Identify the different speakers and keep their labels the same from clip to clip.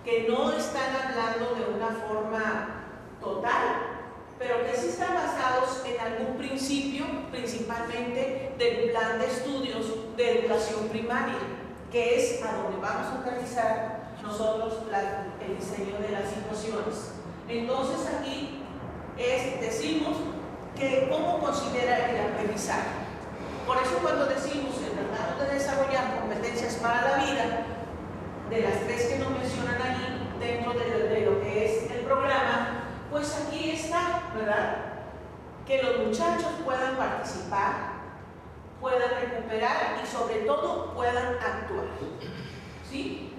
Speaker 1: que no están hablando de una forma total, pero que sí están basados en algún principio, principalmente del plan de estudios de educación primaria, que es a donde vamos a aterrizar nosotros el diseño de las situaciones. Entonces aquí decimos que cómo considera el aprendizaje. Por eso cuando decimos que tratamos de desarrollar competencias para la vida, de las tres que nos mencionan ahí dentro de lo que es el programa, pues aquí está, ¿verdad? Que los muchachos puedan participar, puedan recuperar y sobre todo puedan actuar, ¿sí?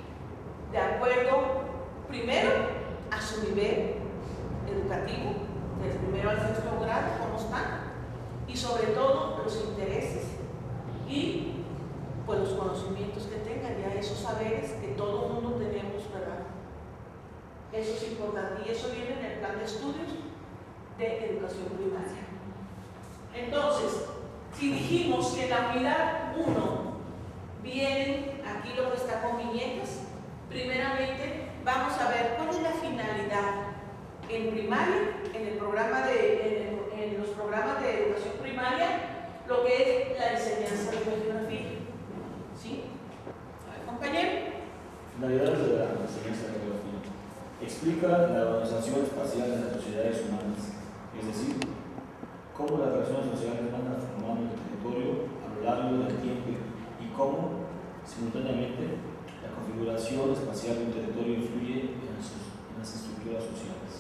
Speaker 1: De acuerdo, primero, a su nivel educativo, del primero al sexto grado, cómo están, y sobre todo los intereses y pues los conocimientos que tengan, ya esos saberes que todo el mundo tenemos, ¿verdad? Eso es importante y eso viene en el plan de estudios de educación primaria. Entonces, si dijimos que en la unidad 1 vienen aquí lo que está con viñetas, primeramente vamos a ver cuál es la finalidad en primaria, en el programa en los programas de educación primaria, lo que es la enseñanza de la geografía. ¿Sí? A ver, compañero.
Speaker 2: Finalidades de la enseñanza de la geografía. Explica la organización espacial de las sociedades humanas, es decir, cómo las relaciones sociales van transformando el territorio a lo largo del tiempo y cómo, simultáneamente, la configuración espacial de un territorio influye en las estructuras sociales.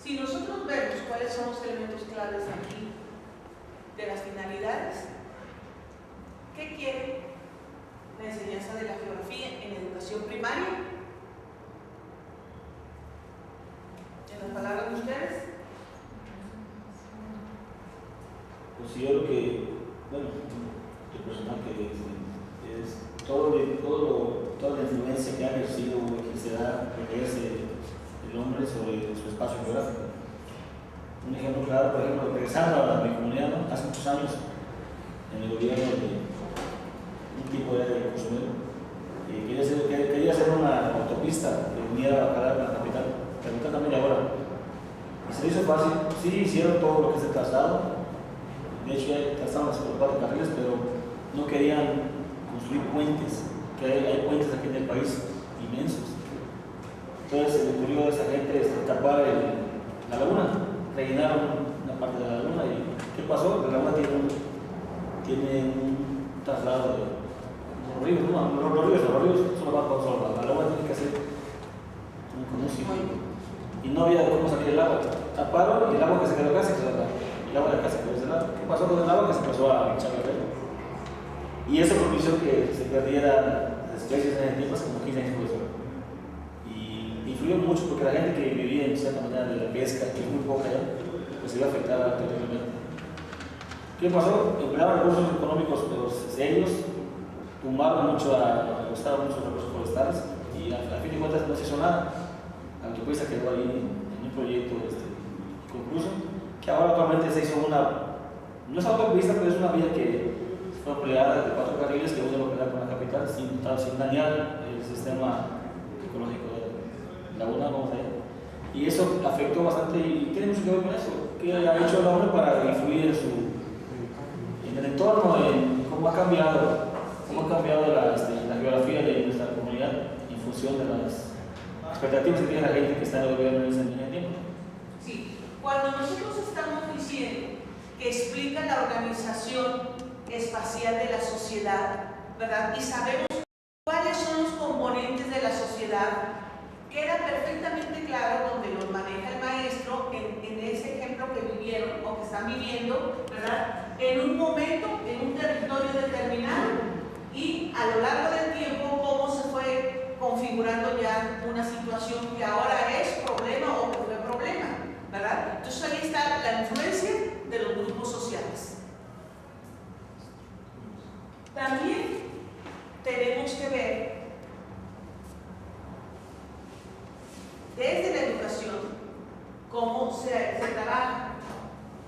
Speaker 1: Si nosotros vemos cuáles son los elementos claves aquí de las finalidades, ¿qué quiere la enseñanza de la geografía en educación primaria? En las palabras de ustedes.
Speaker 2: Considero que, bueno, el personaje es toda la influencia que ha ejercido y que ejerce el hombre sobre su espacio geográfico. Un ejemplo claro, por ejemplo, regresando a mi comunidad, ¿no? Hace muchos años, en el gobierno de un tipo de Cozumel, quería hacer una autopista que uniera a Bacalar con la capital también ahora. Y se le hizo fácil, sí hicieron todo lo que es el traslado, de hecho ya trazaron las 4 carriles, pero no querían construir puentes, que hay puentes aquí en el país inmensos. Entonces se le ocurrió a esa gente tapar la laguna, rellenaron una parte de la laguna y ¿qué pasó? La laguna tiene un traslado de los ríos, ¿no? Los ríos solo van para un solo lado, la laguna tiene que hacer como un circuito y no había cómo salir el agua. Taparon y el agua que se quedó acá se quedó acá, el agua de acá se quedó de ese lado. ¿Qué pasó con el agua? Que se empezó a echar a ver. Y eso propició que se perdieran las especies en el tiempo, hace como 15 años por eso. Influyó mucho porque la gente que vivía en cierta manera de la pesca, que es muy poca ya, pues se iba a afectar terriblemente. ¿Qué pasó? Empleaban recursos económicos serios, tumbaron mucho gastaron muchos recursos forestales y a fin de cuentas no se hizo nada. La autopista quedó ahí en un proyecto concluso, que ahora actualmente se hizo no es autopista, pero es una vía que fue empleada de 4 carriles que une Bacalar con la capital sin dañar el sistema ecológico de la laguna, vamos a ver. Y eso afectó bastante y tiene mucho que ver con eso. ¿Qué ha hecho el hombre para influir en el entorno, en cómo ha cambiado la geografía de nuestra comunidad en función de las expectativas que tiene la gente que está en el gobierno en ese tiempo?
Speaker 1: Sí, cuando nosotros estamos diciendo que explica la organización espacial de la sociedad, ¿verdad? Y sabemos cuáles son los componentes de la sociedad, queda perfectamente claro donde los maneja el maestro en ese ejemplo que vivieron o que están viviendo, ¿verdad? En un momento, en un territorio determinado y a lo largo del tiempo cómo se fue configurando ya una situación que ahora es problema o que fue problema, ¿verdad? Entonces ahí está la influencia de los grupos sociales. También tenemos que ver desde la educación cómo se trabaja,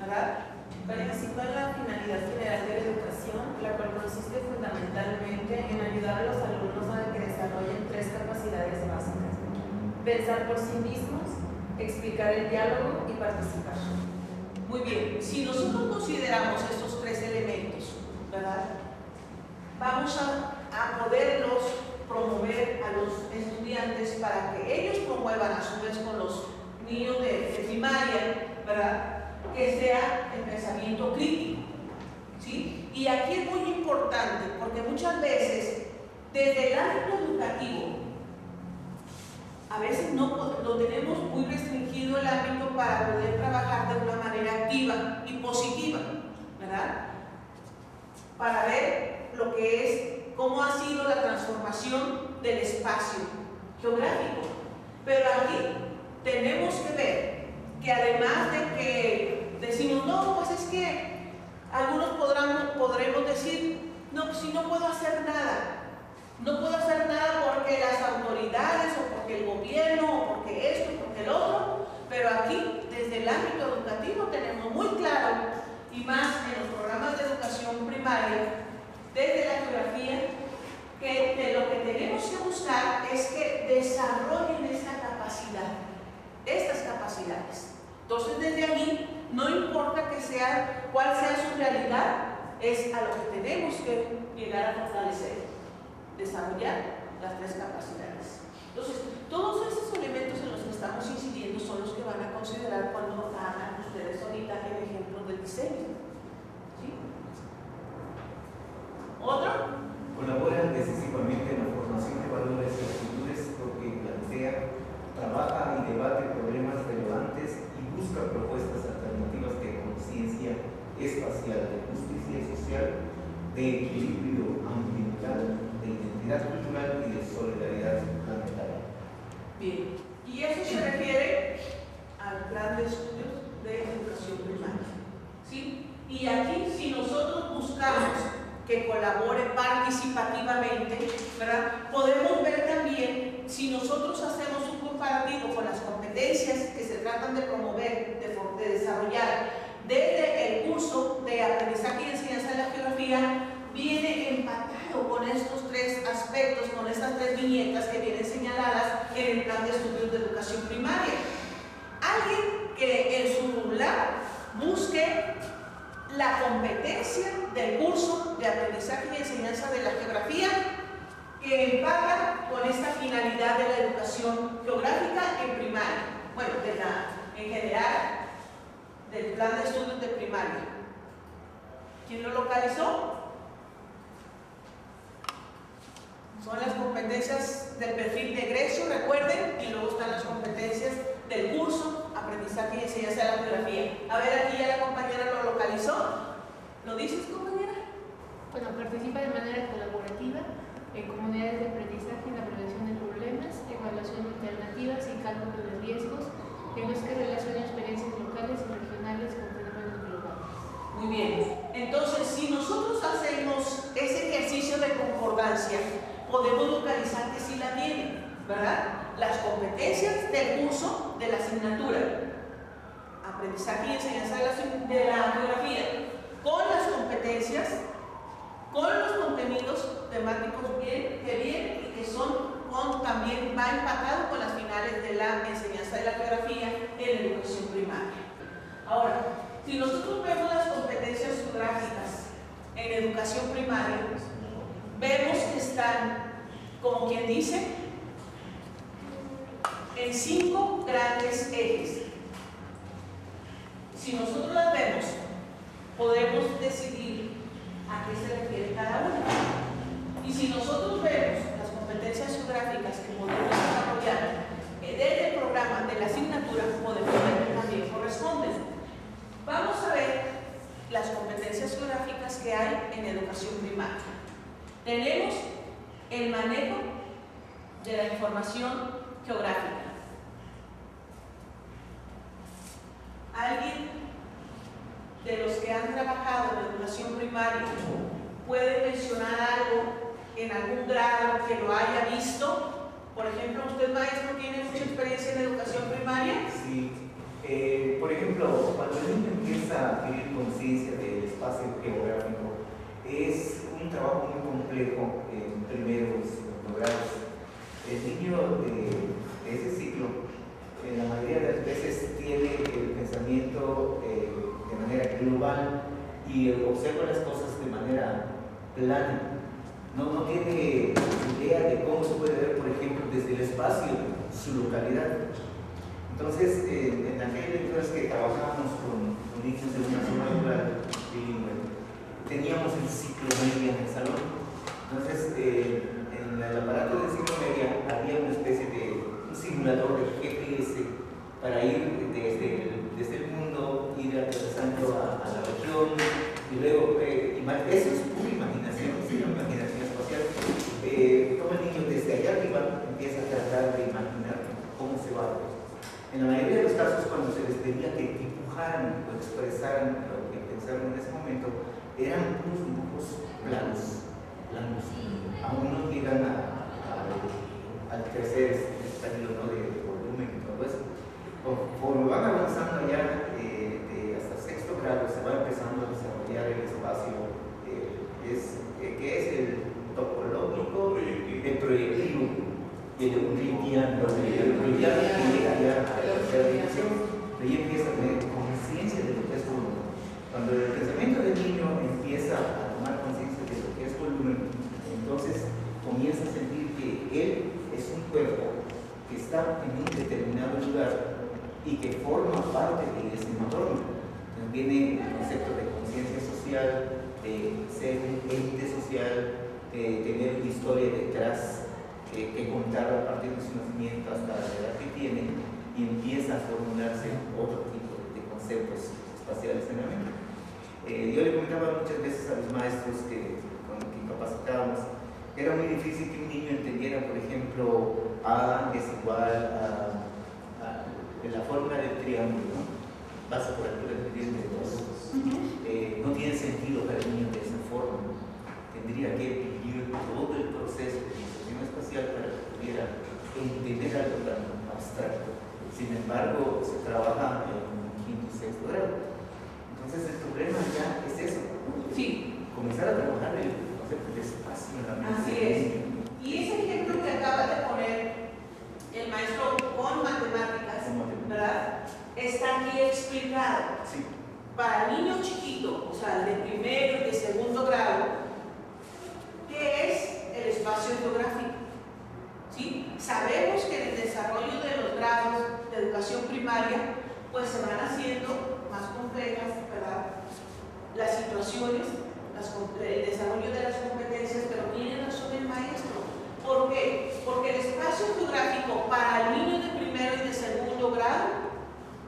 Speaker 1: ¿verdad?
Speaker 3: Participa en la finalidad general de la educación, la cual consiste fundamentalmente en ayudar a los alumnos a que desarrollen 3 capacidades básicas. pensar por sí mismos, explicar el diálogo y participar.
Speaker 1: Muy bien, si nosotros consideramos estos tres elementos, ¿verdad? Vamos a poderlos promover a los estudiantes para que ellos promuevan a su vez con los niños de primaria, ¿verdad? Que sea el pensamiento crítico, ¿sí? Y aquí es muy importante porque muchas veces desde el ámbito educativo a veces no lo tenemos muy restringido el ámbito para poder trabajar de una manera activa y positiva, ¿verdad? Para ver lo que es, cómo ha sido la transformación del espacio geográfico. Pero aquí tenemos que ver que además de que decimos, no, pues es que algunos podremos decir, no, pues si no puedo hacer nada. No puedo hacer nada porque las autoridades o porque el gobierno o porque esto, porque el otro, pero aquí desde el ámbito educativo tenemos muy claro, y más en los programas de educación primaria, desde la geografía, que lo que tenemos que buscar es que desarrollen esta capacidad, estas capacidades. Entonces desde allí, no importa cuál sea su realidad, es a lo que tenemos que llegar a fortalecer. Desarrollar las tres capacidades. Entonces, todos estos elementos en los que estamos incidiendo son los que van a considerar cuando hagan ustedes ahorita el ejemplo del diseño. ¿Sí? ¿Otro?
Speaker 4: Colaboran decisivamente en la formación de valores y actitudes porque plantea, trabaja y debate problemas relevantes y busca propuestas alternativas de conciencia espacial, de justicia social, de equilibrio ambiental, de identidad cultural y de solidaridad planetaria.
Speaker 1: Bien, y eso se refiere al plan de estudios de educación primaria, ¿sí? Y aquí, si nosotros buscamos que colabore participativamente, ¿verdad? Podemos ver también, si nosotros hacemos un comparativo con las competencias que se tratan de promover, de desarrollar desde el curso de aprendizaje y enseñanza de la geografía, viene empatado con estos tres aspectos, con estas tres viñetas que vienen señaladas en el plan de estudios de educación primaria. Alguien que en su lab busque la competencia del curso de aprendizaje y enseñanza de la geografía que empata con esta finalidad de la educación geográfica en primaria, bueno, en general del plan de estudios de primaria. ¿Quién lo localizó? Son las competencias del perfil de egreso, recuerden, y luego están las competencias del curso, aprendizaje y enseñanza de la geografía. A ver, aquí ya la compañera lo localizó. ¿Lo dices, compañera?
Speaker 5: Bueno, participa de manera colaborativa en comunidades de aprendizaje en la prevención de problemas, evaluación de alternativas y cálculo de riesgos, en los que relaciona experiencias locales y regionales con fenómenos globales.
Speaker 1: Muy bien. Entonces, si nosotros hacemos ese ejercicio de concordancia, podemos localizar que sí la tienen, ¿verdad? Las competencias del curso de la asignatura, aprendizaje y enseñanza de la geografía, con las competencias, con los contenidos temáticos que vienen y que son también va empatado con las finales de la enseñanza de la geografía en la educación primaria. Ahora, si nosotros vemos las competencias geográficas en educación primaria, vemos que están, como quien dice, en 5 grandes ejes. Si nosotros las vemos, podemos decidir a qué se refiere cada una. Y si nosotros vemos las competencias geográficas que podemos desarrollar desde el programa de la asignatura, podemos ver que también corresponden. Vamos a ver las competencias geográficas que hay en educación primaria. Tenemos el manejo de la información geográfica. ¿Alguien de los que han trabajado en educación primaria puede mencionar algo en algún grado que lo haya visto? Por ejemplo, usted, maestro, tiene mucha experiencia en educación primaria.
Speaker 4: Sí. Por ejemplo, cuando el niño empieza a adquirir conciencia del espacio geográfico, es un trabajo muy complejo en primeros y segundo grados. El niño de ese ciclo pensamiento de manera global y observa las cosas de manera plana. No tiene idea de cómo se puede ver, por ejemplo, desde el espacio, su localidad. Entonces, en aquellas lecturas que trabajábamos con niños de una zona rural bilingüe, teníamos el ciclo media en el salón. Entonces, en el aparato del ciclo media había una especie de un simulador de GPS para ir desde el mundo, ir atravesando a la región, y luego, eso es pura imaginación, es una imaginación espacial. Como el niño desde allá arriba empieza a tratar de imaginar cómo se va. En la mayoría de los casos, cuando se les pedía que dibujaran o expresaran lo que pensaban en ese momento, eran unos dibujos planos. Aún no llegan al tercer estadio, ¿no?, de volumen y todo eso. Conforme van avanzando ya hasta sexto grado, se va empezando a desarrollar el espacio que es el topológico, el proyectivo y el euclidiano. El euclidiano que llega ya a la tercera dimensión, pero ya empieza a tener conciencia de lo que es volumen. Cuando el pensamiento del niño empieza a tomar conciencia de lo que es volumen, entonces comienza a sentir que él es un cuerpo que está en un determinado lugar y que forma parte de ese entorno. Entonces viene el concepto de conciencia social, de ser un ente social, de tener una historia detrás que contar a partir de su nacimiento hasta la edad que tiene, y empieza a formularse otro tipo de conceptos espaciales en la mente. Yo le comentaba muchas veces a los maestros con los que capacitábamos, era muy difícil que un niño entendiera, por ejemplo, A es igual a la fórmula del triángulo, ¿no? Base por altura dividida entre 2. No tiene sentido para el niño de esa forma. Tendría que vivir todo el proceso de iniciación espacial para que pudiera entender algo tan abstracto. Sin embargo, se trabaja en quinto y sexto grado. Entonces, el problema ya es eso.
Speaker 1: Sí.
Speaker 4: Comenzar a trabajar el concepto de espacio en la mente.
Speaker 1: Así es. Y ese ejemplo que acaba de poner el maestro con matemáticas, ¿verdad?, está aquí explicado.
Speaker 4: Sí.
Speaker 1: Para el niño chiquito, o sea, de primero y de segundo grado, ¿qué es el espacio geográfico? ¿Sí? Sabemos que en el desarrollo de los grados de educación primaria, pues se van haciendo más complejas, ¿verdad?, las situaciones, el desarrollo de las competencias, pero tiene razón el maestro. ¿Por qué? Porque el espacio geográfico para el niño de primero y de segundo grado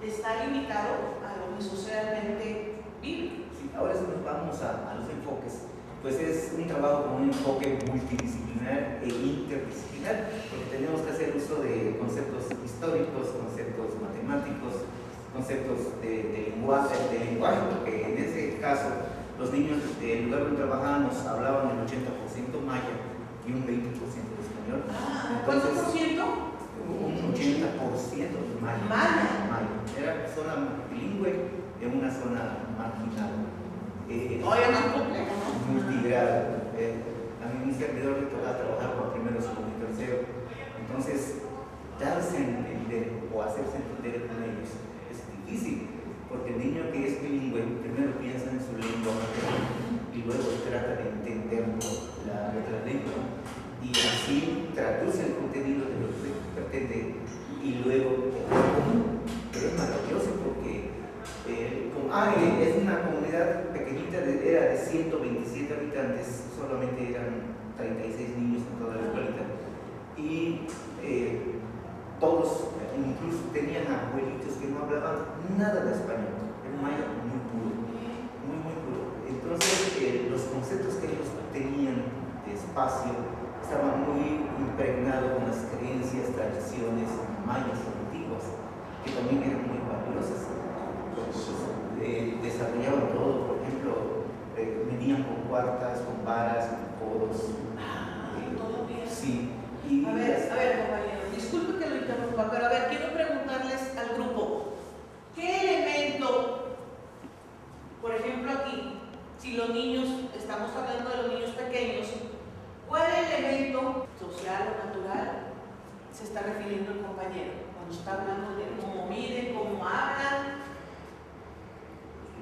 Speaker 1: está limitado a lo que socialmente vive.
Speaker 4: Sí, ahora si nos vamos a los enfoques, pues es un trabajo con un enfoque multidisciplinar e interdisciplinar, porque tenemos que hacer uso de conceptos históricos, conceptos matemáticos, conceptos de lenguaje, porque en ese caso los niños del lugar donde trabajábamos hablaban el 80% maya y un 20% de español.
Speaker 1: ¿Cuánto por ciento?
Speaker 4: Un 80% de maya. Era zona bilingüe en una zona marginal.
Speaker 1: Oye, más complejo, ¿no?
Speaker 4: Multigrado. A mí mi servidor le toca trabajar con primero, segundo y tercero. Entonces, darse a entender o hacerse entender con ellos es difícil, porque el niño que es bilingüe primero piensa en su lengua y luego trata de entender la otra lengua y así traduce el contenido de lo que pretende y luego pero es maravilloso porque es una comunidad pequeñita, era de 127 habitantes, solamente eran 36 niños en toda la escuelita y todos incluso tenían abuelitos que no hablaban nada de español, era un maya muy puro, muy puro. Entonces los conceptos que ellos tenían de espacio estaban muy impregnados con las creencias, tradiciones mayas antiguas, que también eran muy valiosas. Desarrollaban todo, por ejemplo, venían con cuartas, con varas, con codos.
Speaker 1: Todo bien.
Speaker 4: Sí.
Speaker 1: A ver, compañero, disculpe que lo interrumpa, pero a ver, quiero preguntarles al grupo, ¿qué elemento, por ejemplo aquí, si los niños, estamos hablando de los niños pequeños, ¿cuál elemento social o natural se está refiriendo el compañero? Cuando está hablando de cómo miden, cómo hablan,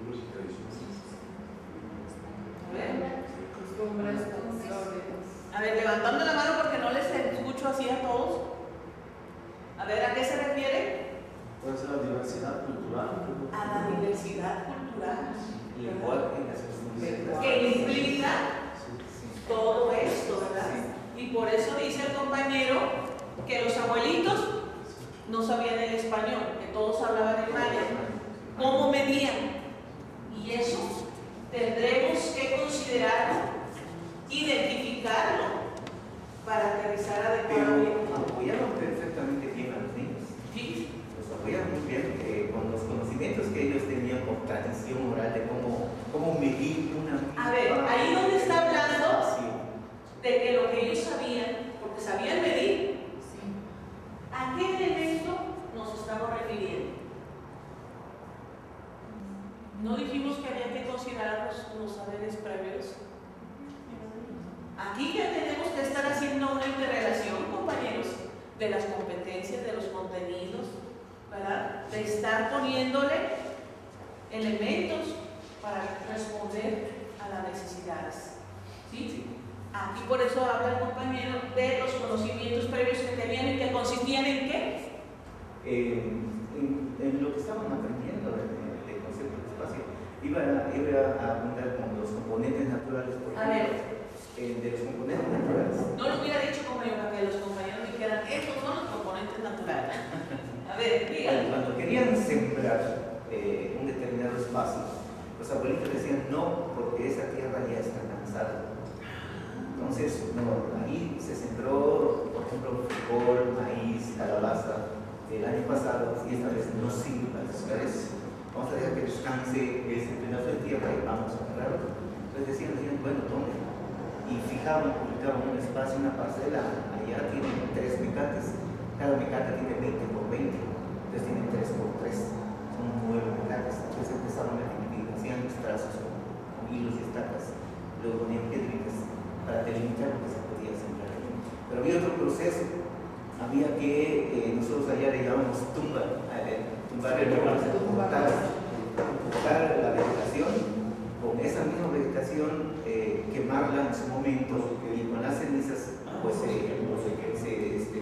Speaker 6: costumbres y tradiciones.
Speaker 3: Costumbres, condiciones.
Speaker 1: A ver, levantando la mano porque no les escucho así a todos. A ver, ¿a qué se refiere?
Speaker 6: Puede ser la diversidad cultural.
Speaker 1: A la diversidad cultural.
Speaker 4: El lenguaje y las costumbres.
Speaker 1: Que implica
Speaker 6: Sí.
Speaker 1: todo esto, ¿verdad? Y por eso dice el compañero que los abuelitos no sabían el español, que todos hablaban el maya. ¿Cómo medían? Y eso tendremos que considerarlo, identificarlo para aterrizar
Speaker 4: Pero
Speaker 1: adecuadamente.
Speaker 4: apoyaron perfectamente bien a los niños.
Speaker 1: ¿Sí?
Speaker 4: Los apoyaron muy bien con los conocimientos que ellos tenían por tradición oral de cómo medir una.
Speaker 1: A ver, ahí donde está hablando
Speaker 4: Sí.
Speaker 1: de que lo que ellos sabían, porque sabían medir, ¿a qué elemento nos estamos refiriendo? ¿No dijimos que había que considerar los saberes previos? Aquí ya tenemos que estar haciendo una interrelación, compañeros, de las competencias, de los contenidos, ¿verdad? De estar poniéndole elementos para responder a las necesidades. ¿Sí? Aquí por eso habla el compañero de los conocimientos previos que tenían y que consistían en qué.
Speaker 4: En lo que estaban aprendiendo del concepto de espacio, iba a abundar con los componentes naturales. Por
Speaker 1: A ver.
Speaker 4: De los componentes naturales.
Speaker 1: No lo hubiera dicho como yo, para que los compañeros dijeran, estos son los componentes naturales. A ver, díganme.
Speaker 4: Cuando querían sembrar un determinado espacio, los abuelitos decían no, porque esa tierra ya está cansada. Entonces, no, ahí se sembró, por ejemplo, frijol, maíz, calabaza, el año pasado, y esta vez no sirve para sembrar eso. Vamos a dejar que descanse ese pedazo de tierra y vamos a sembrar. Entonces decían, bueno, ¿dónde? Y publicaban un espacio, una parcela, allá tienen 3 mecates, cada mecate tiene 20 por 20, entonces tienen 3 por 3, son 9 mecates. Entonces empezaron a dividir, hacían los trazos con hilos y estacas, luego ponían piedritas para delimitar lo que se podía sembrar. Pero había otro proceso, había que, nosotros allá le llamamos tumbar la vegetación, con esa misma vegetación quemarla en su momento y con las cenizas pues se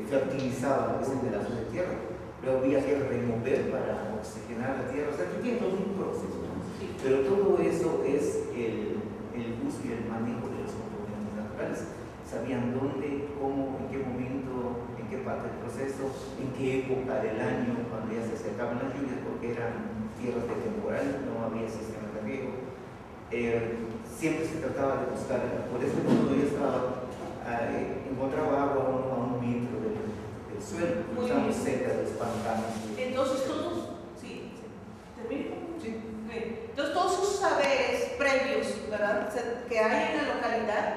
Speaker 4: fertilizaba ese pedazo de tierra. Luego había que remover para oxigenar la tierra, o sea que tiene todo un proceso, ¿no? Pero todo eso es el uso y el manejo de los componentes naturales. Sabían dónde, cómo, en qué momento, en qué parte del proceso, en qué época del año, cuando ya se acercaban las lluvias, porque eran tierras de temporal, no había sistema de riego. Siempre se trataba de buscar, por eso cuando yo encontraba agua a un metro del suelo, estamos cerca de los pantanos.
Speaker 1: Entonces todos, sí, ¿termino?
Speaker 4: Sí.
Speaker 1: Entonces todos sus saberes previos, ¿verdad?, que hay en la localidad,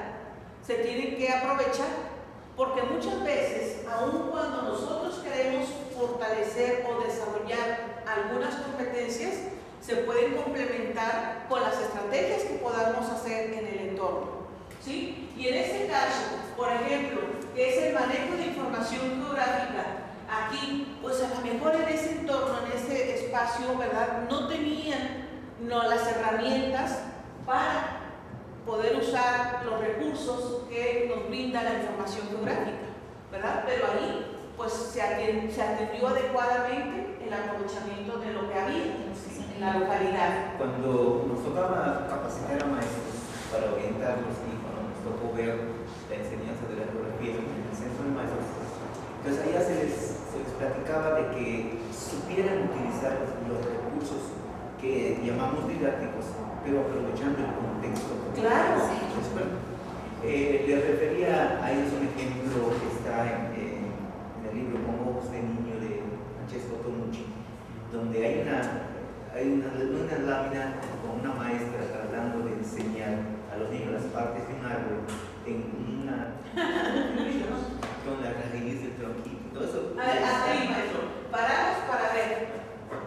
Speaker 1: se tienen que aprovechar, porque muchas veces, aun cuando nosotros queremos fortalecer o desarrollar algunas competencias, se pueden complementar con las estrategias que podamos hacer en el entorno, ¿sí? Y en este caso, por ejemplo, que es el manejo de información geográfica, aquí, pues a lo mejor en ese entorno, en ese espacio, ¿verdad?, no tenían las herramientas para poder usar los recursos que nos brinda la información geográfica, ¿verdad? Pero ahí, pues se atendió adecuadamente el aprovechamiento de lo que había en la localidad.
Speaker 4: Cuando nos tocaba capacitar a maestros para orientarlos y cuando nos tocó ver la enseñanza de la geografía en el centro de maestros, entonces allá se les platicaba de que supieran utilizar los recursos que llamamos didácticos, pero aprovechando el contexto.
Speaker 1: Claro.
Speaker 4: Les refería a ellos un ejemplo que está en el libro Con ojos de niño de Francesco Tonucci, donde hay una lámina con una maestra tratando de enseñar a los niños las partes de un árbol en una con la raíz del tronquito, todo eso.
Speaker 1: A ver, hasta ahí, maestro. Paramos para ver.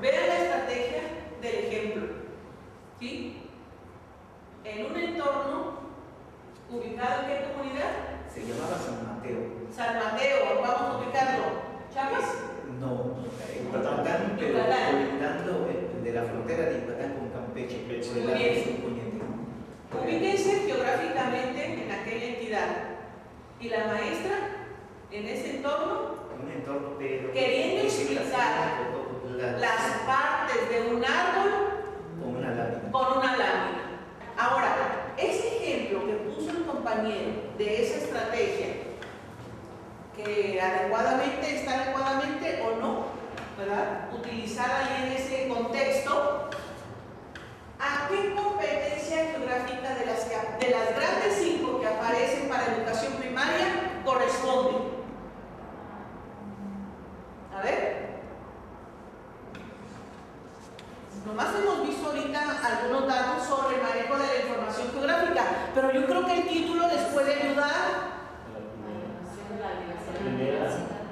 Speaker 1: Vean la estrategia del ejemplo. ¿Sí? En un entorno ubicado en qué comunidad?
Speaker 4: Se llamaba San Mateo.
Speaker 1: San Mateo, vamos a ubicarlo. ¿Chiapas?
Speaker 4: No, Yucatán, pero colindando de la frontera de Yucatán con Campeche. Campeche,
Speaker 2: Campeche.
Speaker 4: por el
Speaker 1: Muy
Speaker 4: lado
Speaker 1: bien.
Speaker 4: surponiente.
Speaker 1: Ubíquense geográficamente en aquella entidad y la maestra en ese entorno
Speaker 4: Un entorno, pero
Speaker 1: queriendo explicar las partes de un árbol
Speaker 4: con una lámina.
Speaker 1: con una lámina. Ahora, ese ejemplo que puso el compañero de esa estrategia, que adecuadamente está adecuadamente o no, ¿verdad? Utilizada ahí en ese contexto, ¿a qué competencia geográfica de las grandes 5 que aparecen para educación primaria corresponde? A ver. Nomás hemos visto ahorita algunos datos sobre el manejo de la información geográfica, pero yo creo que el título les puede ayudar.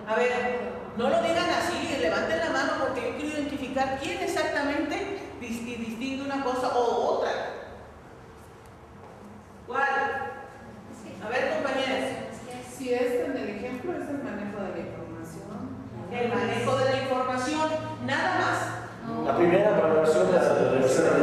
Speaker 1: A ver, no lo digan así, levanten la mano porque yo quiero identificar quién exactamente distingue una cosa o otra. ¿Cuál? A ver, compañeras.
Speaker 3: Si es en el ejemplo, es el manejo de la información.
Speaker 1: El manejo de la información, nada más.
Speaker 2: La primera valoración de la
Speaker 6: valoración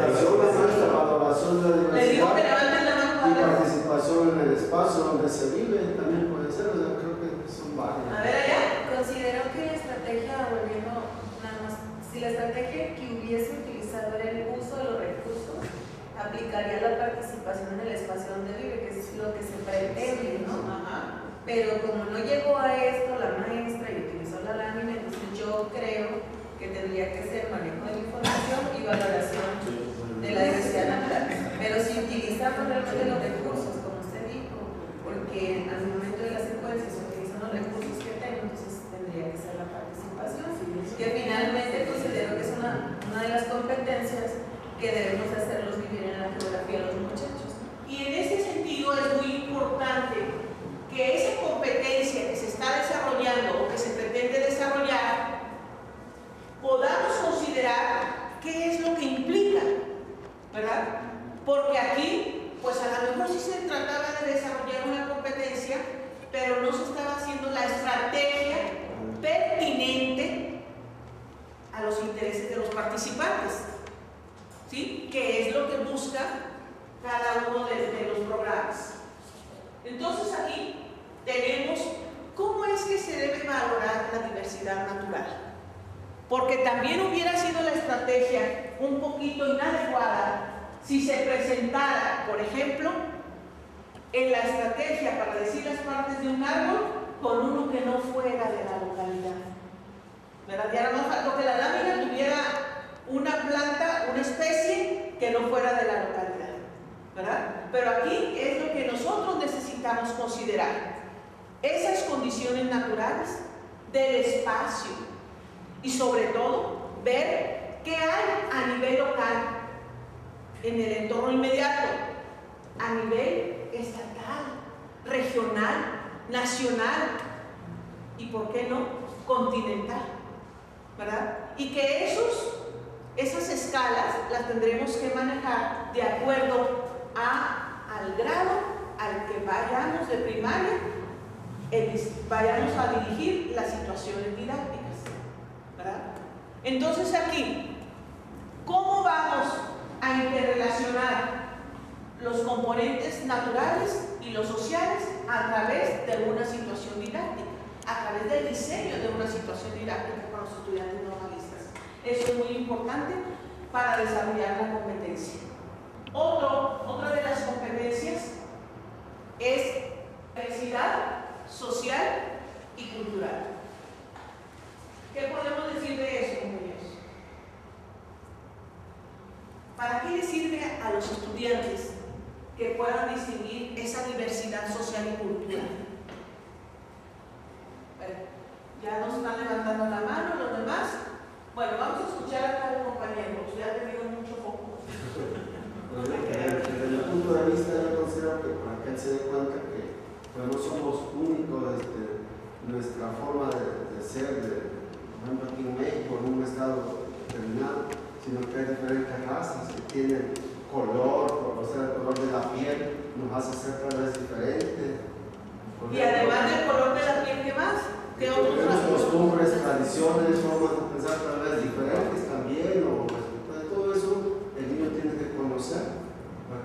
Speaker 6: de la
Speaker 1: Le digo que
Speaker 6: diversidad
Speaker 1: levanten la mano
Speaker 6: y
Speaker 1: para ver.
Speaker 6: participación en el espacio donde se vive también puede ser, o sea, creo que son varias.
Speaker 1: A ver allá.
Speaker 3: Considero que la estrategia, volviendo nada más, si la estrategia que hubiese utilizado era el uso de los recursos, aplicaría la participación en el espacio donde vive, que es lo que se pretende, ¿no?
Speaker 1: Ajá.
Speaker 3: Pero como no llegó a esto la maestra y utilizó la lámina, entonces yo creo que tendría que ser manejo de la información y valoración de la diversidad natural. Pero si utilizamos realmente los recursos, como usted dijo, porque al momento de la secuencia se utilizan los recursos que tengo, entonces tendría que ser la participación, que finalmente considero que es una de las competencias que debemos hacerlos vivir en la geografía de los muchachos.
Speaker 1: Y en ese sentido es muy importante que esa competencia que se está desarrollando o que se pretende desarrollar, podamos considerar qué es lo que implica, ¿verdad? Porque aquí, pues a lo mejor sí se trataba de desarrollar una competencia, pero no se estaba haciendo la estrategia pertinente a los intereses de los participantes, ¿sí? Que es lo que busca cada uno de los programas. Entonces aquí tenemos cómo es que se debe valorar la diversidad natural. Porque también hubiera sido la estrategia un poquito inadecuada si se presentara, por ejemplo, en la estrategia para decir las partes de un árbol con uno que no fuera de la localidad. ¿Verdad? Ya no faltó que la lámina tuviera una planta, una especie que no fuera de la localidad, ¿verdad? Pero aquí es lo que nosotros necesitamos considerar. Esas condiciones naturales del espacio y sobre todo ver qué hay a nivel local, en el entorno inmediato, a nivel estatal, regional, nacional y, ¿por qué no?, continental, ¿verdad? Y que esas escalas las tendremos que manejar de acuerdo al grado al que vayamos de primaria, vayamos a dirigir las situaciones didácticas, ¿verdad? Entonces aquí, ¿cómo vamos a interrelacionar los componentes naturales y los sociales a través de una situación didáctica, a través del diseño de una situación didáctica para los estudiantes normalistas? Eso es muy importante para desarrollar la competencia. Otra de las competencias es diversidad social y cultural. ¿Qué podemos decir de eso, compañeros? ¿Para qué les sirve a los estudiantes que puedan distinguir esa diversidad social y cultural? Bueno, ya nos están levantando la mano los demás. Bueno, vamos a escuchar a cada compañero, porque ya he tenido mucho foco.
Speaker 6: Desde mi punto de vista, yo considero que para que él se dé cuenta que pues, no somos únicos, nuestra forma de ser, por ejemplo aquí en México, en un estado determinado, sino que hay diferentes razas que tienen color, por ser el color de la piel, nos hace ser tal vez diferentes.
Speaker 1: Y además del color de la piel, ¿qué más? ¿Qué otros
Speaker 6: Tenemos
Speaker 1: rasgos?
Speaker 6: costumbres, tradiciones, formas de pensar tal vez diferentes también, o respecto de todo eso, el niño tiene que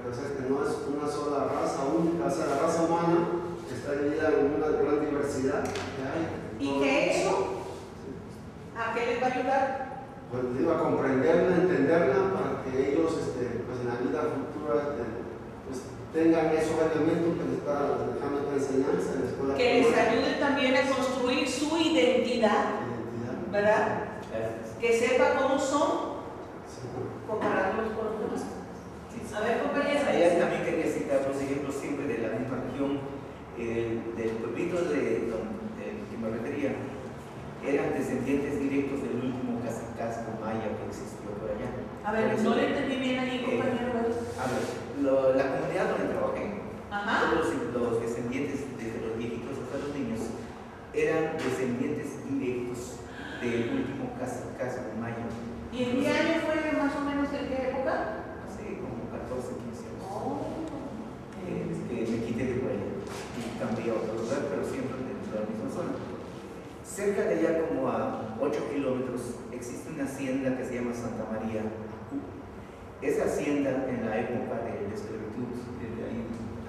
Speaker 6: o sea, que no es una sola raza única, o sea, la raza humana está dividida en una gran diversidad que hay.
Speaker 1: ¿Y que eso a qué les va a ayudar?
Speaker 6: Pues digo, a comprenderla, entenderla, para que ellos pues en la vida futura pues tengan esos elementos que les está dejando esta enseñanza en la escuela.
Speaker 1: Que les ayude también a construir su identidad, ¿verdad? Que sepa cómo son comparándolos con los demás. A ver, compañeros.
Speaker 4: Allá también quería citar los ejemplos siempre de la misma región, del pueblito del que me refería, eran descendientes directos del último casco maya que existió por allá.
Speaker 1: A ver, no le entendí bien ahí, compañero.
Speaker 4: A ver, la comunidad donde trabajé, todos los descendientes, desde los viejitos hasta los niños, eran descendientes directos del último casco maya.
Speaker 1: ¿Y en qué año fue más o menos en qué época?
Speaker 4: Hace como 14, 15 años.
Speaker 1: Oh.
Speaker 4: Me quité de por allá y cambié a otro lugar, pero siempre dentro de la misma zona. Cerca de allá, como a 8 kilómetros, existe una hacienda que se llama Santa María Acú. Esa hacienda, en la época de la esclavitud,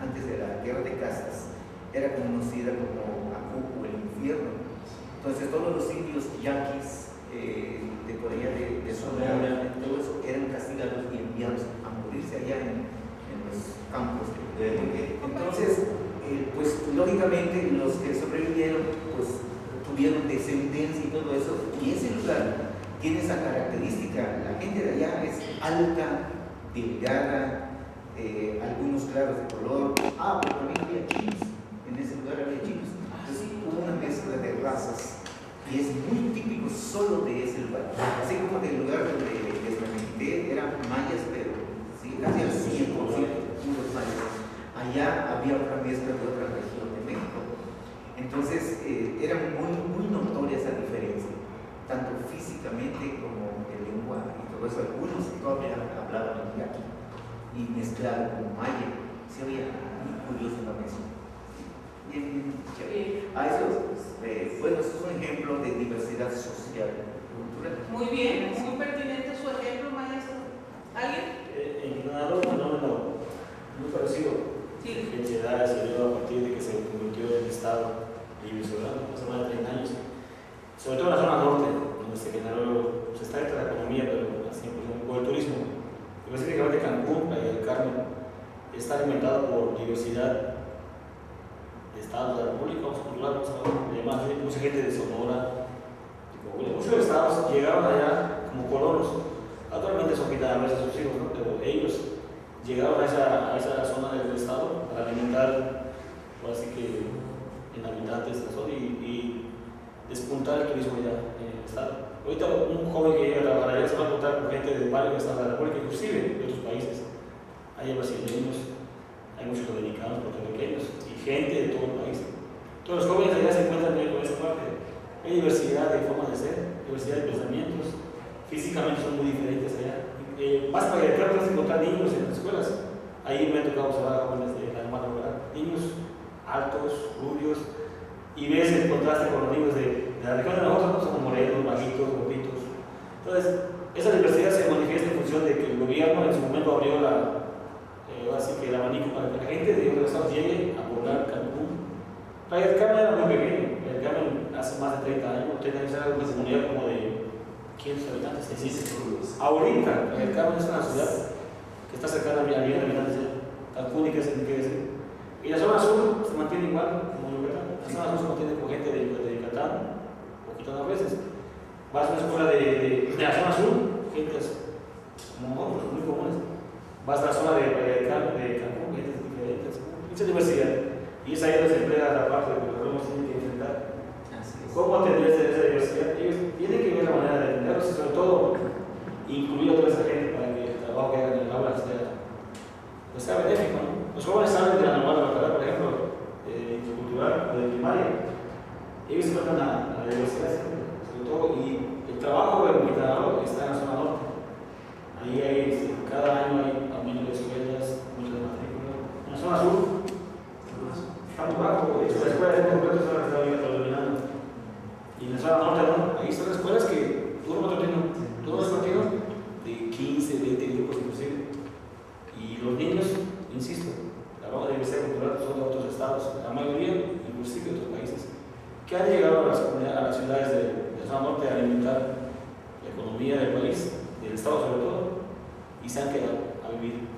Speaker 4: antes de la guerra de castas, era conocida como Acú o el infierno. Entonces todos los indios yaquis de por allá de Sonora, todo eso, eran castigados y enviados a morirse allá en los campos. Entonces, pues lógicamente los que sobrevivieron, pues tuvieron descendencia y todo eso, y ese lugar tiene esa característica. La gente de allá es alta, delgada, algunos claros de color. Pero también había chinos, en ese lugar había chinos. Entonces hubo una mezcla de razas y es muy típico solo de ese lugar. Así como del lugar donde les transmití eran mayas, pero sí, casi al 100% puros mayas. Allá había otra mezcla de otra región de México. Entonces era muy notoria esa diferencia, tanto físicamente como en lengua y todo eso. Algunos todavía hablaban yaqui y mezclado con maya. Se veía muy curioso la mezcla. Bien chévere. Bueno, eso es un ejemplo de diversidad social y cultural.
Speaker 1: Muy bien, muy pertinente su ejemplo, maestro. ¿Alguien?
Speaker 2: En Quintana Roo, un fenómeno muy parecido.
Speaker 1: Sí.
Speaker 2: Que se da, se dio a partir de que se convirtió en Estado libre y soberano, hace más de 30 años. Sobre todo en la zona norte, donde se generó, se está dentro de la economía, pero así por el turismo. Específicamente Cancún, Playa del Carmen, está alimentado por diversidad de estados de la República, vamos a hablar, además de mucha gente de Sonora, de Coahuila. Muchos estados llegaron allá como colonos. Actualmente son quintanarroenses sus hijos, ¿no? Pero ellos llegaron a esa zona del estado para alimentar, así que en habitantes de la zona y despuntar el turismo allá en el estado. Ahorita un joven que llega a trabajar allá se va a encontrar con gente de varios estados de la República, inclusive de otros países. Hay brasileños, hay muchos dominicanos, puertorriqueños y gente de todo el país. Todos los jóvenes allá se encuentran bien con esa parte. Hay diversidad de formas de ser, diversidad de pensamientos, físicamente son muy diferentes allá. Más para allá, claro, vas a encontrar niños en las escuelas. Ahí me ha tocado observar a jóvenes de la hermana rural, niños altos, rubios, y ves el contraste con los niños de la región de nosotros, son morenos, bajitos, gorditos. Entonces, esa diversidad se manifiesta en función de que el gobierno en su momento abrió así que el abanico para que la gente de otros estados llegue a poblar Cancún. Playa del Carmen era muy pequeño. Playa del Carmen hace más de 30 años era una comunidad como de 500 habitantes. Ahorita, Playa del Carmen es una ciudad que está cercana a 1.000 habitantes. Cancún, ¿y qué quiere decir? Y la zona sur se mantiene igual como Yucatán. La zona sur se mantiene con gente de Yucatán, poquito a veces. Vas a una escuela de la zona sur, gente como nosotros, muy comunes. Vas a la zona de Cancún, gente diferentes, mucha diversidad. Y es ahí donde se emplea la parte de lo que podemos tener que enfrentar. ¿Cómo atender esa diversidad? Ellos tienen que ver la manera de atenderlos y sobre todo incluir a toda esa gente para que el trabajo que hagan en el aula sea benéfico, ¿no? Los jóvenes saben de la normal de bacalao, por ejemplo, intercultural o de primaria. Ellos se tratan a la diversidad, sobre todo, y el trabajo del militador está en la zona norte. Ahí hay, cada año hay aumento de escuelas, aumento de matrícula. En la zona sur, está muy bajo, de hecho, las escuelas de completo se han estado predominando. Y en la zona norte, ¿no? Ahí están las escuelas que todo el partido de 15, 20 grupos inclusive. Y los niños insisto, la baja diversidad cultural son de otros estados, la mayoría, inclusive de otros países, que han llegado a las ciudades de zona norte a alimentar la economía del país, del estado sobre todo, y se han quedado a vivir.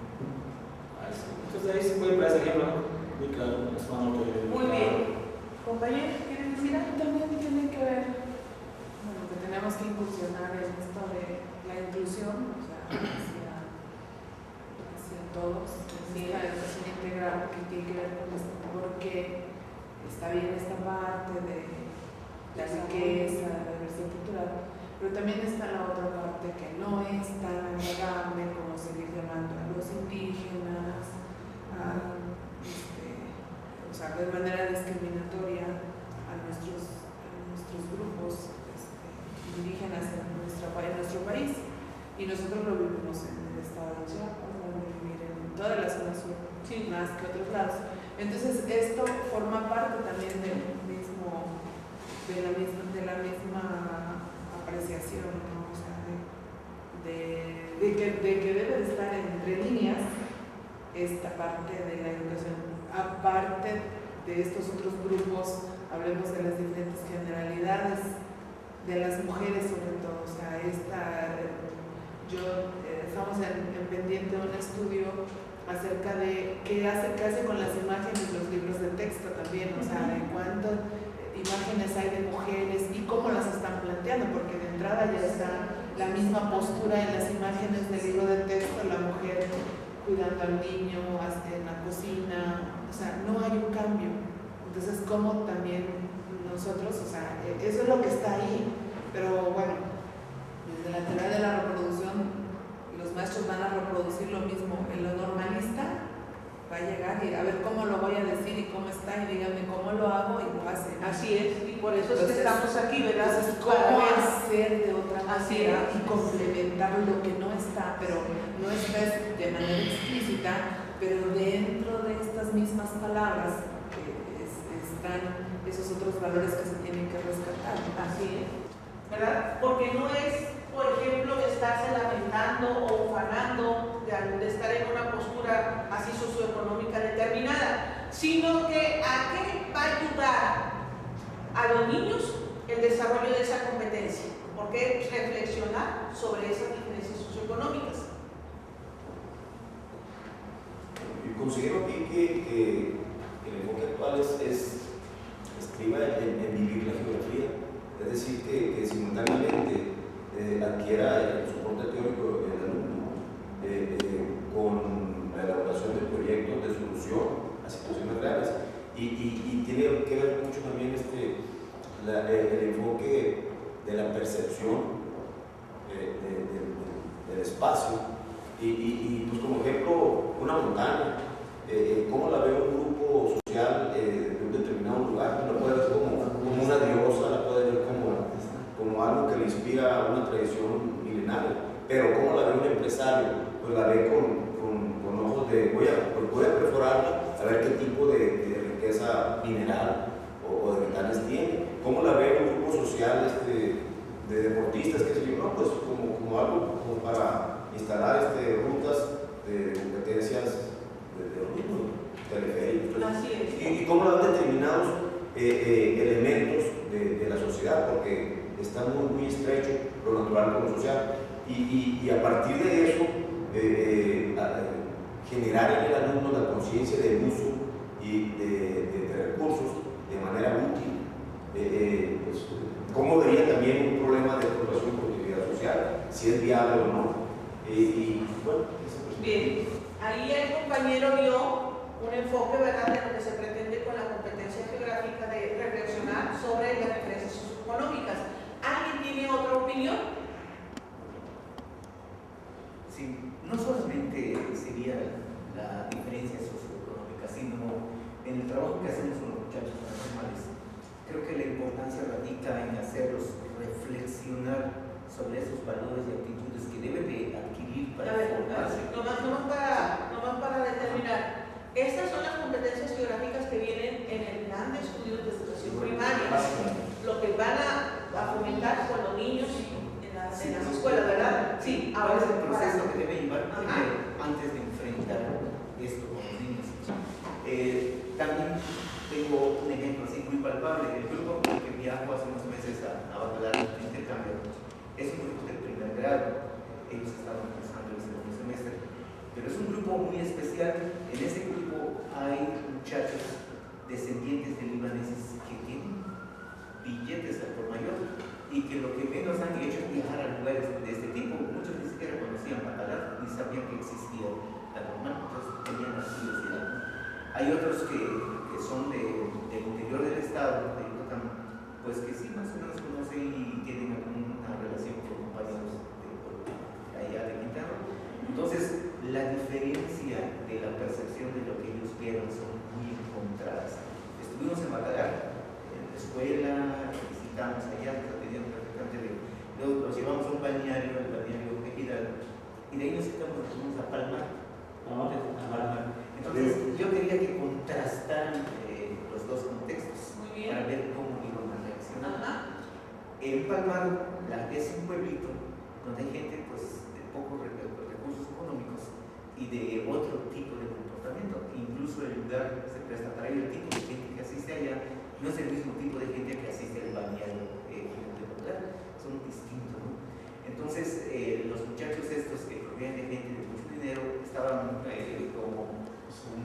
Speaker 2: Entonces ahí se puede poner ese ejemplo, ¿no? Muy claro, en la zona norte de
Speaker 1: Muy bien. Compañero, ¿quieren decir algo?
Speaker 7: También tiene que ver, bueno, que tenemos que incursionar en esto de la inclusión, o sea, hacia todos, la educación integral que tiene que ver con esto, porque está bien esta parte de la riqueza, de la diversidad cultural, pero también está la otra parte que no es tan agradable como seguir llamando a los indígenas, o sea, de manera discriminatoria a nuestros grupos indígenas en nuestro país. Y nosotros lo vivimos en el estado de Chiapas, donde vivir en toda la zona sur, sí, más que otros lados. Entonces, esto forma parte también de la misma apreciación, ¿no? O sea, de que debe de estar entre líneas esta parte de la educación. Aparte de estos otros grupos, hablemos de las diferentes generalidades, de las mujeres sobre todo. O sea, estamos en pendiente de un estudio acerca de qué hace con las imágenes los libros de texto también, o sea, de cuántas imágenes hay de mujeres y cómo las están planteando, porque de entrada ya está la misma postura en las imágenes del libro de texto, la mujer cuidando al niño, en la cocina, o sea, no hay un cambio. Entonces, como también nosotros, o sea, eso es lo que está ahí, pero bueno, desde la teoría de la reproducción, los maestros van a reproducir lo mismo en lo normalista, va a llegar y a ver cómo lo voy a decir y cómo está, y díganme cómo lo hago y lo hacen.
Speaker 1: Así es, y por eso es que estamos aquí, ¿verdad?
Speaker 7: Entonces, ¿cómo hacer de otra manera y complementar lo que no está, pero no está de manera explícita, pero dentro de estas mismas palabras están esos otros valores que se tienen que rescatar?
Speaker 1: Así es, ¿verdad? Porque no es, por ejemplo, estarse lamentando o ufanando de estar en una postura así socioeconómica determinada, sino que a qué va a ayudar a los niños el desarrollo de esa competencia, porque reflexionar sobre esas diferencias socioeconómicas.
Speaker 8: Yo considero aquí que el enfoque actual estriba en vivir la geografía, es decir, que simultáneamente adquiera el soporte teórico del alumno con la elaboración de proyectos de solución a situaciones reales y tiene que ver mucho también el enfoque de la percepción del espacio y pues como ejemplo una montaña, cómo la ve un grupo social de un determinado lugar, la puede ver como una diosa, la puede ver como algo que le inspira a una tradición milenaria, pero cómo la ve un empresario, pues la ve con ojos de voy a perforarla a ver qué tipo de riqueza mineral o de metales tiene, cómo la ve un grupo social de deportistas, que se yo, no, pues como algo como para instalar rutas de competencias de lo mismo, teleféricos.
Speaker 1: Así es.
Speaker 8: Y cómo lo han determinados elementos de la sociedad, porque está muy estrecho lo natural con lo social. Y a partir de eso, generar en el alumno la conciencia del uso y de recursos de manera útil. Pues, ¿cómo vería también un problema de explotación por utilidad social? Si es viable o no. Bueno,
Speaker 1: bien, ahí el compañero dio un enfoque, ¿verdad?, de lo que se pretende con la competencia geográfica de reflexionar sobre las diferencias socioeconómicas. ¿Alguien tiene otra opinión?
Speaker 4: Sí, no solamente sería la diferencia socioeconómica, sino en el trabajo que hacemos con los muchachos normales. Creo que la importancia radica en hacerlos reflexionar sobre esos valores y actitudes que deben de adquirir para formarse.
Speaker 1: Nomás para determinar, estas son las competencias geográficas que vienen en el plan de estudios de educación primaria, lo que van a fomentar con los niños en las escuelas, ¿verdad? Sí,
Speaker 4: ¿Cuál
Speaker 1: ahora
Speaker 4: es el proceso que debe llevar primero antes de enfrentar esto con los niños. También tengo un ejemplo así muy palpable. El grupo que viajó hace unos meses a Bacalao de intercambio es un grupo de primer grado. Ellos estaban empezando el segundo semestre, pero es un grupo muy especial. En ese grupo hay muchachos descendientes de libaneses que tienen billetes al por mayor y que lo que menos han hecho es viajar a lugares de este tipo. Muchos ni siquiera conocían Bacalao ni sabían que existía la normal, entonces tenían la curiosidad. Hay otros que son del interior del estado, de Yucatán, pues que sí más o menos conocen y tienen alguna relación con compañeros de allá de Quintana. Entonces, la diferencia de la percepción de lo que ellos vieron son muy encontradas. Estuvimos en Bacalao, en la escuela, visitamos allá, los llevamos a un balneario, el balneario Ejidal, y de ahí nos fuimos a Palmar. Entonces, yo quería que contrastaran los dos contextos para ver cómo iban a reaccionar. En Palmar es un pueblito donde hay gente pues, de pocos recursos económicos y de otro tipo de comportamiento. Incluso el lugar se presta para ello. El tipo de gente que asiste allá no es el mismo tipo de gente que asiste al balneario Gigante Popular, son distintos, ¿no? Entonces, los muchachos estos que provienen de gente de mucho dinero estaban como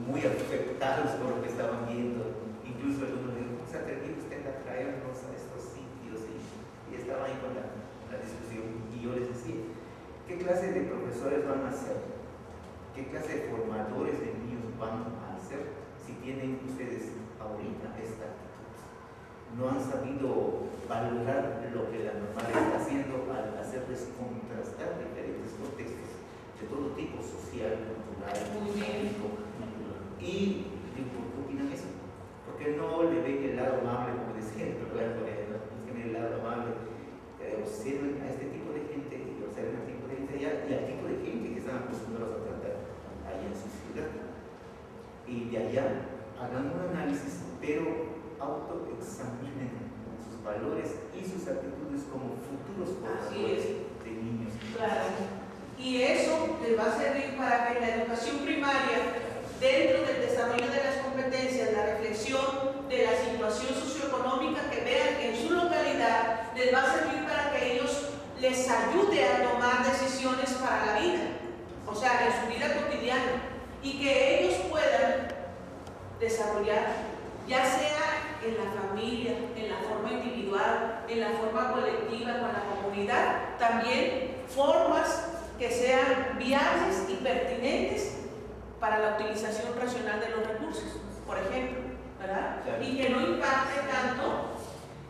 Speaker 4: muy afectados por lo que estaban viendo. Incluso algunos dijeron, ¿cómo se ha atrevido usted a traernos a estos sitios? Y estaban ahí con la discusión. Y yo les decía, ¿qué clase de profesores van a ser? ¿Qué clase de formadores de niños van a ser si tienen ustedes ahorita esta actitud? No han sabido valorar lo que la normal está haciendo al hacerles contrastar diferentes contextos de todo tipo, social, cultural, político. Y digo, ¿por qué opinan eso? Porque no le ven el lado amable, como decía el programa coreano, no tienen el lado amable. Observen a este tipo de gente y observen al tipo de gente allá y al tipo de gente que están acostumbrados a tratar allá en su ciudad. Y de allá hagan un análisis, pero autoexaminen sus valores y sus actitudes como futuros formadores de niños.
Speaker 1: Claro. Y eso les va a servir para que en la educación primaria, dentro del desarrollo de las competencias, la reflexión de la situación socioeconómica, que vean que en su localidad les va a servir para que ellos les ayude a tomar decisiones para la vida, o sea, en su vida cotidiana, y que ellos puedan desarrollar, ya sea en la familia, en la forma individual, en la forma colectiva, con la comunidad, también formas que sean viables y pertinentes para la utilización racional de los recursos, por ejemplo, ¿verdad? Y que no impacte tanto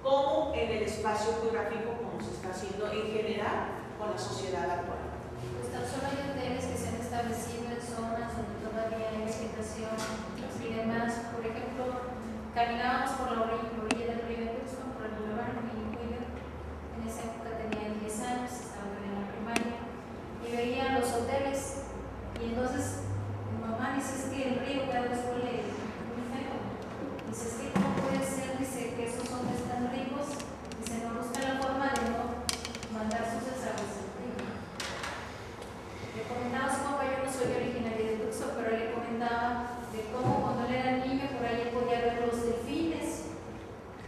Speaker 1: como en el espacio geográfico como se está haciendo en general con la sociedad actual.
Speaker 9: Pues tan solo hay hoteles que se han establecido en zonas donde todavía hay vegetación y demás. Por ejemplo, caminábamos por la orilla del río de Tuxpan, por el lugar en en esa época tenía 10 años, estaba en la primaria, y veía los hoteles, y entonces mi mamá dice, es que el río cada vez huele muy feo. Dice, es que ¿cómo puede ser? Dice que esos hombres tan ricos, dice, no buscan la forma de no mandar sus desagües al río. Le comentaba a su papá, yo no soy originaria de Tuxpan, pero le comentaba de cómo cuando él era niño por ahí podía ver los delfines.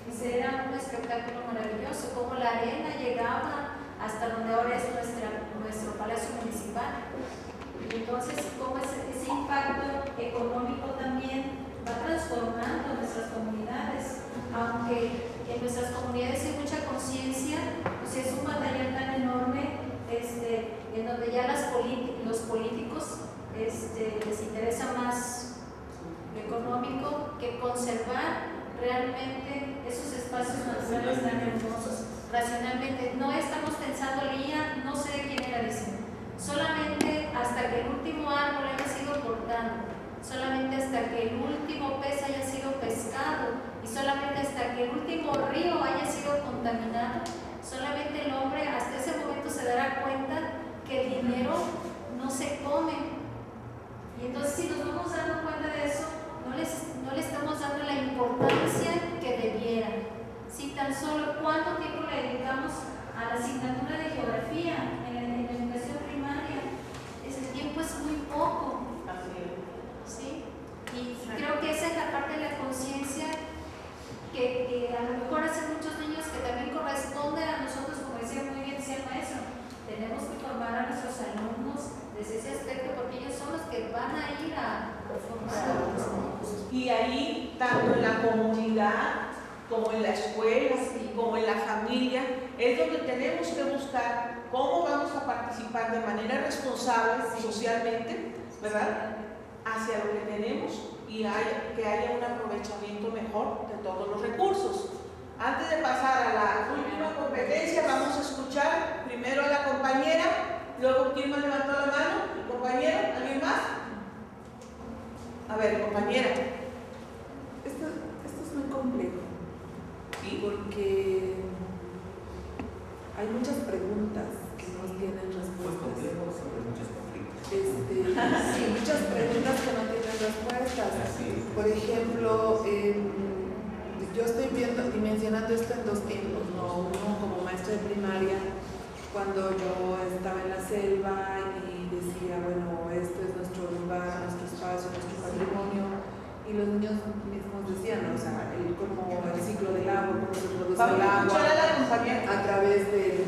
Speaker 9: Dice, era un espectáculo maravilloso, cómo la arena llegaba hasta donde ahora es nuestro Palacio Municipal. Y entonces, cómo ese impacto económico también va transformando nuestras comunidades, aunque en nuestras comunidades hay mucha conciencia, pues es un material tan enorme en donde ya los políticos les interesa más lo económico que conservar realmente esos espacios naturales tan hermosos. Racionalmente, no estamos pensando, Lía, no sé de quién era, dicen, solamente hasta que el último árbol haya sido cortado, solamente hasta que el último pez haya sido pescado y solamente hasta que el último río haya sido contaminado, solamente el hombre hasta ese momento se dará cuenta que el dinero no se come. Y entonces, si nos vamos dando cuenta de eso, no le estamos dando la importancia que debieran. Si tan solo cuánto tiempo le dedicamos a la asignatura de geografía en la educación primaria, ese tiempo es muy poco.
Speaker 1: Y ahí, tanto en la comunidad, como en la escuela, como en la familia, es donde tenemos que buscar cómo vamos a participar de manera responsable socialmente, ¿verdad?, hacia lo que tenemos y que haya un aprovechamiento mejor de todos los recursos. Antes de pasar a la última competencia, vamos a escuchar primero a la compañera, luego ¿quién me levantó la mano? ¿El compañero? ¿Alguien más? A ver, compañera.
Speaker 7: Esto es muy complejo.
Speaker 1: Sí.
Speaker 7: Porque hay muchas preguntas que no tienen
Speaker 4: Pues
Speaker 7: respuestas.
Speaker 4: complejo sobre muchos conflictos.
Speaker 7: Sí, muchas preguntas que no tienen respuestas.
Speaker 4: Así es.
Speaker 7: Por ejemplo, yo estoy dimensionando esto en dos tiempos, ¿no? Uno como maestra de primaria, cuando yo estaba en la selva y decía, bueno, este es nuestro lugar, nuestro espacio, nuestro patrimonio, y los niños mismos decían, o sea, como el ciclo del agua, cómo se produce el agua a través de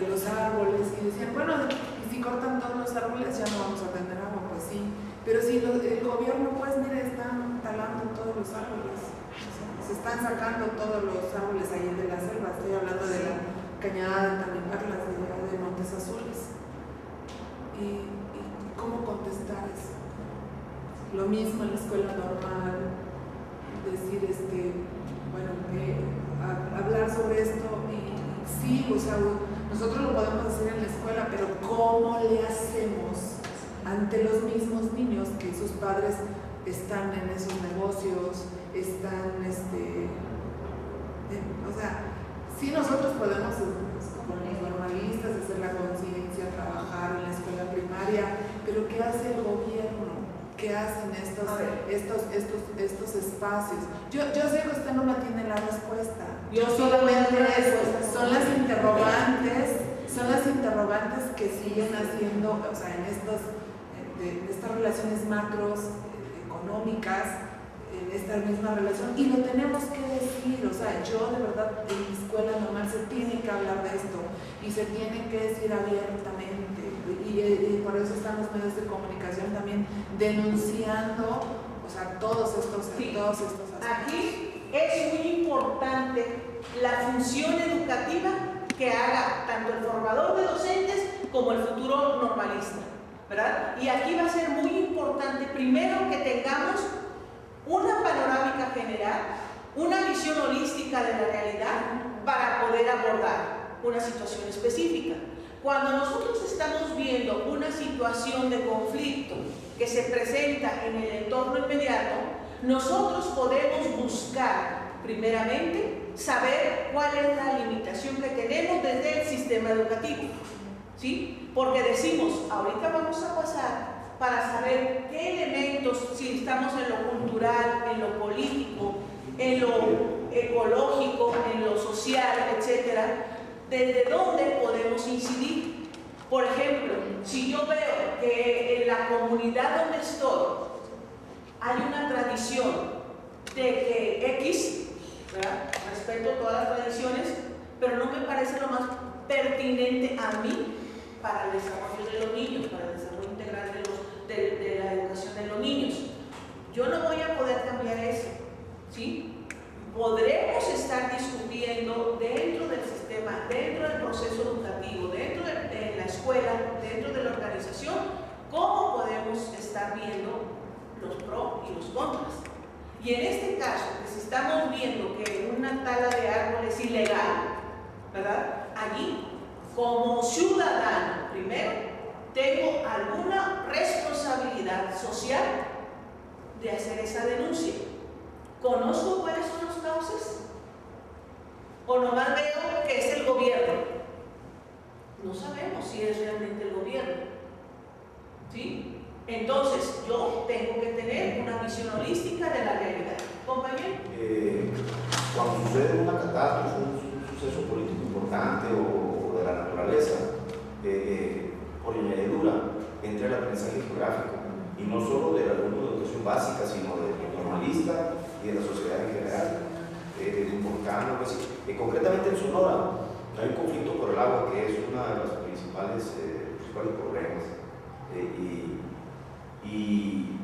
Speaker 7: los árboles, y decían, bueno, y si cortan todos los árboles ya no vamos a tener agua, pues sí, pero si el gobierno, pues mire, están talando todos los árboles, o sea, se están sacando todos los árboles ahí de la selva, estoy hablando de la cañada de Tamiparlas, de Montes Azules, y cómo contestar eso. Lo mismo en la escuela normal, decir, bueno, hablar sobre esto y sí, o sea, nosotros lo podemos hacer en la escuela, pero ¿cómo le hacemos ante los mismos niños que sus padres están en esos negocios, están, o sea, sí nosotros podemos, como los normalistas, hacer la conciencia, trabajar en la escuela primaria, pero ¿qué hace el gobierno? ¿Qué hacen estos espacios? Yo sé que usted no me tiene la respuesta. Yo solamente son las interrogantes que siguen haciendo, o sea, en estas relaciones macros económicas, en esta misma relación, y lo tenemos que decir, o sea, yo de verdad en mi escuela normal se tiene que hablar de esto y se tiene que decir abiertamente. Y por eso están los medios de comunicación también denunciando, o sea, todos estos aspectos.
Speaker 1: Aquí es muy importante la función educativa que haga tanto el formador de docentes como el futuro normalista, ¿verdad? Y aquí va a ser muy importante primero que tengamos una panorámica general, una visión holística de la realidad para poder abordar una situación específica. Cuando nosotros estamos viendo una situación de conflicto que se presenta en el entorno inmediato, nosotros podemos buscar, primeramente, saber cuál es la limitación que tenemos desde el sistema educativo, ¿sí? Porque decimos, ahorita vamos a pasar para saber qué elementos, si estamos en lo cultural, en lo político, en lo ecológico, en lo social, etcétera, desde dónde podemos incidir. Por ejemplo, si yo veo que en la comunidad donde estoy hay una tradición de que X, ¿verdad?, respeto todas las tradiciones, pero no me parece lo más pertinente a mí para el desarrollo de los niños, para el desarrollo integral de la educación de los niños. Yo no voy a poder cambiar eso, ¿sí? Podremos estar discutiendo dentro del sistema, dentro del proceso educativo, dentro de la escuela, dentro de la organización, cómo podemos estar viendo los pros y los contras. Y en este caso, que si estamos viendo que una tala de árboles es ilegal, ¿verdad? Allí, como ciudadano, primero, tengo alguna responsabilidad social de hacer esa denuncia. ¿Conozco cuáles son los cauces? ¿O nomás veo que es el gobierno? No sabemos si es realmente el gobierno, ¿sí? Entonces, yo tengo que tener una visión holística de la realidad. ¿Compañero?
Speaker 8: Cuando sucede una catástrofe, un suceso político importante o de la naturaleza, por añadidura, entra el aprendizaje geográfico, y no solo del alumno de educación básica, sino del normalista y de la sociedad en general, de un volcán o algo así. Concretamente en Sonora hay un conflicto por el agua que es uno de los principales problemas. Y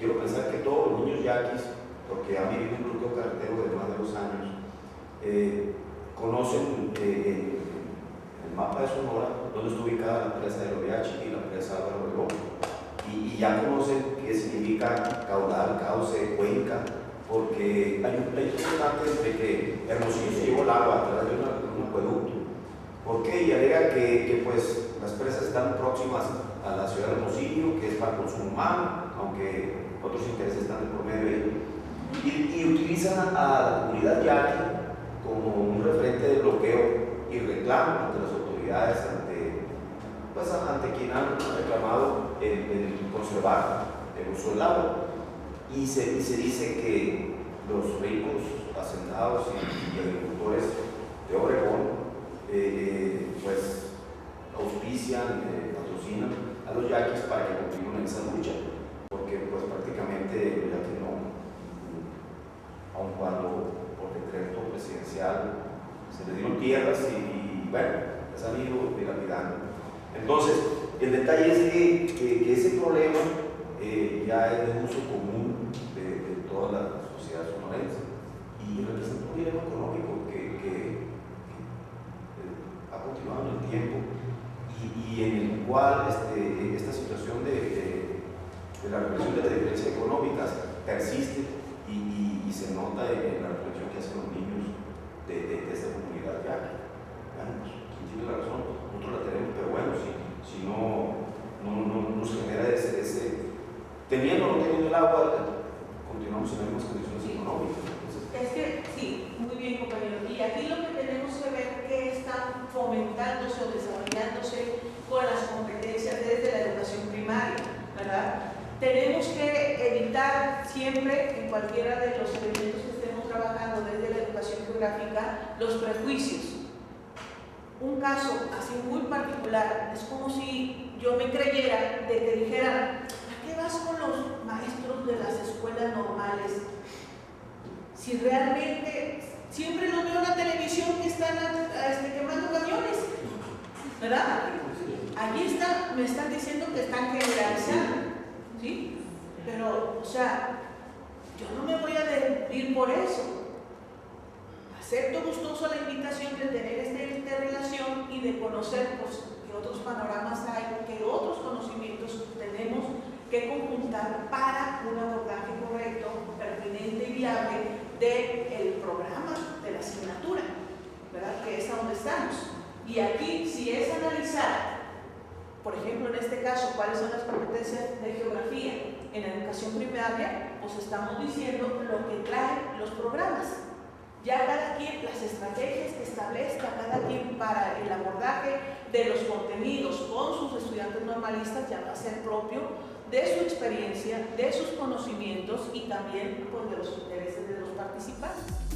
Speaker 8: quiero pensar que todos los niños yaquis, porque han vivido un bloqueo carretero de más de 2 años, conocen el mapa de Sonora, donde está ubicada la presa de Loreachi y la presa Álvaro Obregón, y ya conocen qué significa caudal, cauce, cuenca, porque hay un pleito constante entre que Hermosillo se llevó el agua a través de un acueducto. ¿Por qué? Y alega que pues, las presas están próximas a la ciudad de Hermosillo, que es para consumo humano, aunque otros intereses están de por medio ahí. Y utilizan a la comunidad yaqui como un referente de bloqueo y reclamo ante las autoridades, ante quien han reclamado el conservar el uso del agua. Y se dice que los ricos hacendados y agricultores de Obregón pues auspician, patrocinan a los yaquis para que continúen esa lucha, porque pues prácticamente los yaquis no, aun cuando por decreto presidencial se les dieron tierras y bueno, las han ido dilapidando. Entonces, el detalle es que ese problema ya es de uso común de toda la sociedad sonorense y representa un dilema económico que ha continuado en el tiempo y en el cual esta situación de la reflexión de las diferencias económicas persiste y se nota en la reflexión que hacen los niños de esta comunidad yaqui. Bueno, pues, quien tiene la razón, nosotros la tenemos, pero bueno, si no nos genera ese teniendo o no teniendo el agua, continuamos en las mismas condiciones económicas. Entonces,
Speaker 1: es que, sí, muy bien, compañero. Y aquí lo que tenemos que ver que están fomentándose o desarrollándose con las competencias desde la educación primaria, ¿verdad? Tenemos que evitar siempre, en cualquiera de los elementos que estemos trabajando desde la educación geográfica, los prejuicios. Un caso así muy particular, es como si yo me creyera de que dijeran, ¿a qué vas con los maestros de las escuelas normales? Si realmente siempre los veo en la televisión que están quemando camiones, ¿verdad? Allí me están diciendo que están generalizando, ¿sí? Pero, o sea, yo no me voy a ir por eso. Acepto gustoso la invitación de tener esta relación y de conocer pues, qué otros panoramas hay, qué otros conocimientos tenemos que conjuntar para un abordaje correcto, pertinente y viable del programa, de la asignatura, ¿verdad? Que es a donde estamos. Y aquí, si es analizar, por ejemplo, en este caso, cuáles son las competencias de geografía en la educación primaria, pues estamos diciendo lo que traen los programas. Ya cada quien, las estrategias que establezca cada quien para el abordaje de los contenidos con sus estudiantes normalistas ya va a ser propio de su experiencia, de sus conocimientos y también pues, de los intereses de los participantes.